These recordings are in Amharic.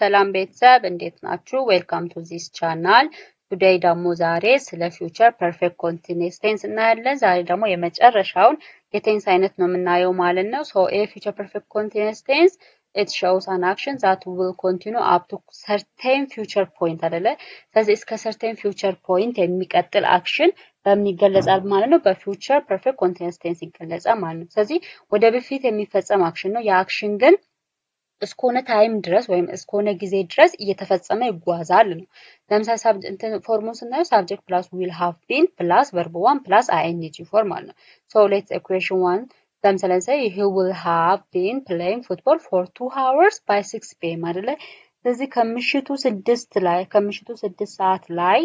ሰላም ቤተሰብ እንዴት ናችሁ? ዌልካም ቱ ዚስ ቻናል። ቱዴይ ደግሞ ዛሬ ስለ ፊውቸር ፐርፌክት ኮንቲኒየስ ቴንስ እናያለን። ዛሬ ደግሞ የመጨረሻውን የቴንስ አይነት ነው የምናየው ማለት ነው። ሶ ፊውቸር ፐርፌክት ኮንቲኒየስ ቴንስ it shows an action that will continue up to certain future point አይደለ? ስለዚህ እስከ certain future point የሚቀጥል አክሽን በምን ይገለጻል ማለት ነው? በፊውቸር ፐርፌክት ኮንቲኒየስ ቴንስ ይገለጻል ማለት ነው። ስለዚህ ወደ በፊት የሚፈጸም አክሽን ነው። የአክሽን ግን እስከሆነ ታይም ድረስ ወይም እስከሆነ ጊዜ ድረስ እየተፈጸመ ይጓዛል ነው። ለምሳሌ ፎርሙን ስናየው ሳብጀክት ፕላስ ዊል ሃቭ ቢን ፕላስ ቨርብ 1 ፕላስ አይኤንጂ ፎርም ማለት ነው። ሶ ሌትስ ኢኩዌሽን 1 ለምሳሌ he will have been playing football for 2 hours by 6 p.m. አይደለ? ስለዚህ ከምሽቱ 6 ሰዓት ላይ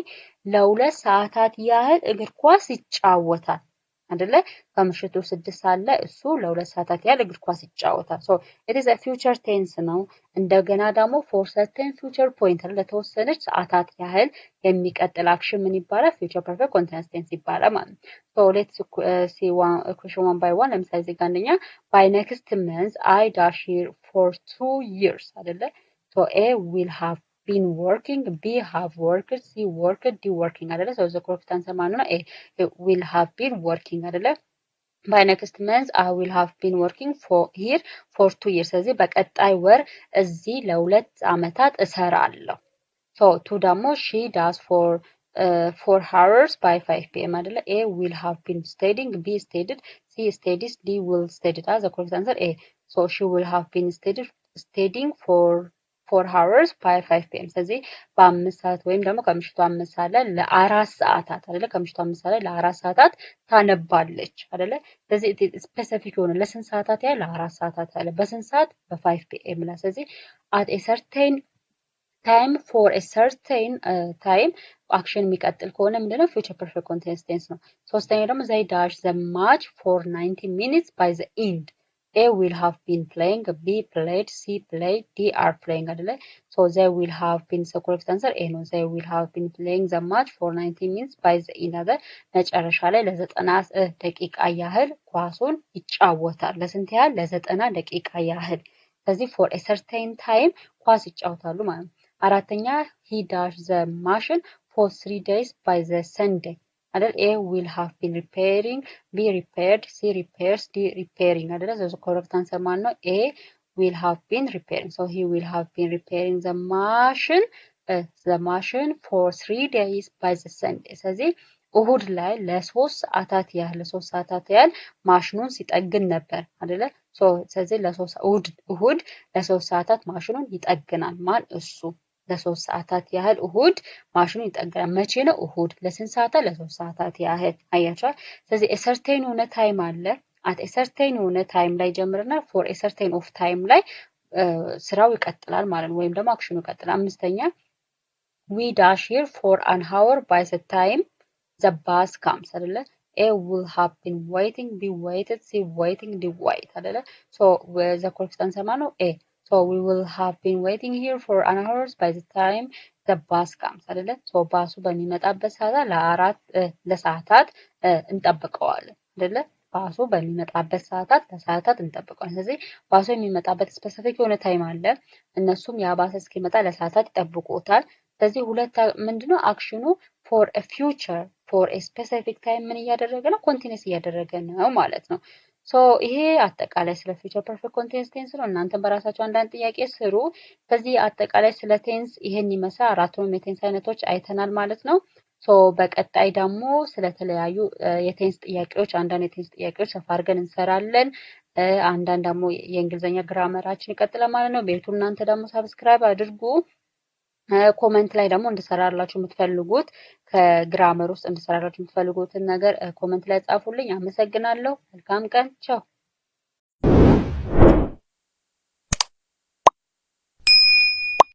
ለሁለት ሰዓታት ያህል እግር ኳስ ይጫወታል አይደለ? ከምሽቱ 6 ሰዓት ላይ እሱ ለሁለት ሰዓታት ያህል እግር ኳስ ይጫወታል። ሶ it is a future tense ነው። እንደገና ደግሞ for certain future point ለተወሰነች ሰዓታት ያህል የሚቀጥል አክሽን ምን ይባላል? future perfect continuous tense ይባላል ማለት ነው። so let's see question one by one። ለምሳሌ እዚህ ጋር አንደኛ by next month I dash here for 2 years አይደለ? so A will have been working, B have worked, C worked, D working አይደለ? so the correct answer ማለት ነው A will have been working አይደለ? by next month I will have been working for 2 years ስለዚህ በቀጣይ ወር እዚህ ለሁለት አመታት እሰራለሁ። so to ደግሞ she does for 4 hours by 5 p.m. አይደለ? A will have been studying, B studied, C studies, D will studied as the correct answer A. so she will have been studying for 4 hours by 5 p.m. ስለዚህ በ5 ሰዓት ወይም ደግሞ ከምሽቱ 5 ሰዓት ላይ ለ4 ሰዓታት አይደለ? ከምሽቱ 5 ሰዓት ላይ ለ4 ሰዓታት ታነባለች አይደለ? ስለዚህ ስፔሲፊክ የሆነ ለስንት ሰዓታት ያህል? ለ4 ሰዓታት ያህል። በስንት ሰዓት? በ5 p.m. ላይ። ስለዚህ at a certain time for a certain time አክሽን የሚቀጥል ከሆነ ምንድነው? future perfect continuous tense ነው። ሶስተኛው ደግሞ they dash the match for 90 minutes by the end. A will have been playing, B played, C played, D are playing አይደለ? so they will have been so correct answer A ነው። they will have been playing the match for 90 minutes by the end አይደለ? መጨረሻ ላይ ለ90 ደቂቃ ያህል ኳሱን ይጫወታል። ለስንት ያህል? ለ90 ደቂቃ ያህል። ስለዚህ for a certain time ኳስ ይጫወታሉ ማለት ነው። አራተኛ he dash the machine for 3 days by the Sunday አይደል? A will have been repairing, B repaired, C repairs, D repairing አይደለ? so correct answer ማለት ነው A will have been repairing. so he will have been repairing the machine for 3 days by the Sunday. ስለዚህ እሁድ ላይ ለ3 ሰዓታት ያህል ማሽኑን ሲጠግን ነበር አይደለ? ስለዚህ እሁድ ለ3 ሰዓታት ማሽኑን ይጠግናል ማለት እሱ ለ3 ሰዓታት ያህል እሁድ ማሽኑን ይጠግናል። መቼ ነው? እሁድ። ለስንት ሰዓታት? ለ3 ሰዓታት ያህል። አያችኋል? ስለዚህ a certain የሆነ ታይም አለ። at a certain የሆነ ታይም ላይ ጀምርና for a certain of time ላይ ስራው ይቀጥላል ማለት ነው፣ ወይም ደግሞ አክሽኑ ይቀጥላል። አምስተኛ we dash here for an hour by the time the bus comes አይደለ? A will have been waiting, B waited, C waiting, D wait አይደለ? so the correct answer ማለት ነው A. so we will have been waiting here for an hour by the time the bus comes አይደለ? so ባሱ በሚመጣበት ሰዓት ለሰዓታት እንጠብቀዋለን አይደለ? ባሱ በሚመጣበት ለሰዓታት እንጠብቀዋለን። ስለዚህ ባሱ የሚመጣበት ስፔሲፊክ የሆነ ታይም አለ። እነሱም ያ ባስ እስኪመጣ ለሰዓታት ይጠብቁታል። ስለዚህ ምንድነው አክሽኑ for a future for a specific time ምን እያደረገ ነው? ኮንቲኒየስ እያደረገ ነው ማለት ነው። ሶ ይሄ አጠቃላይ ስለ future perfect continuous tense ነው። እናንተ በራሳችሁ አንዳንድ ጥያቄ ስሩ። ከዚህ አጠቃላይ ስለ ቴንስ ይሄን ይመስላል። አራቱንም የቴንስ አይነቶች አይተናል ማለት ነው። ሶ በቀጣይ ደግሞ ስለተለያዩ የቴንስ ጥያቄዎች አንዳንድ የቴንስ ጥያቄዎች ሰፋ አድርገን እንሰራለን። አንዳንድ ደግሞ የእንግሊዘኛ ግራመራችን ይቀጥላል ማለት ነው። ቤቱ እናንተ ደግሞ ሰብስክራይብ አድርጉ። ኮሜንት ላይ ደግሞ እንድሰራላችሁ የምትፈልጉት ከግራመር ውስጥ እንድሰራላችሁ የምትፈልጉትን ነገር ኮሜንት ላይ ጻፉልኝ። አመሰግናለሁ። መልካም ቀን። ቻው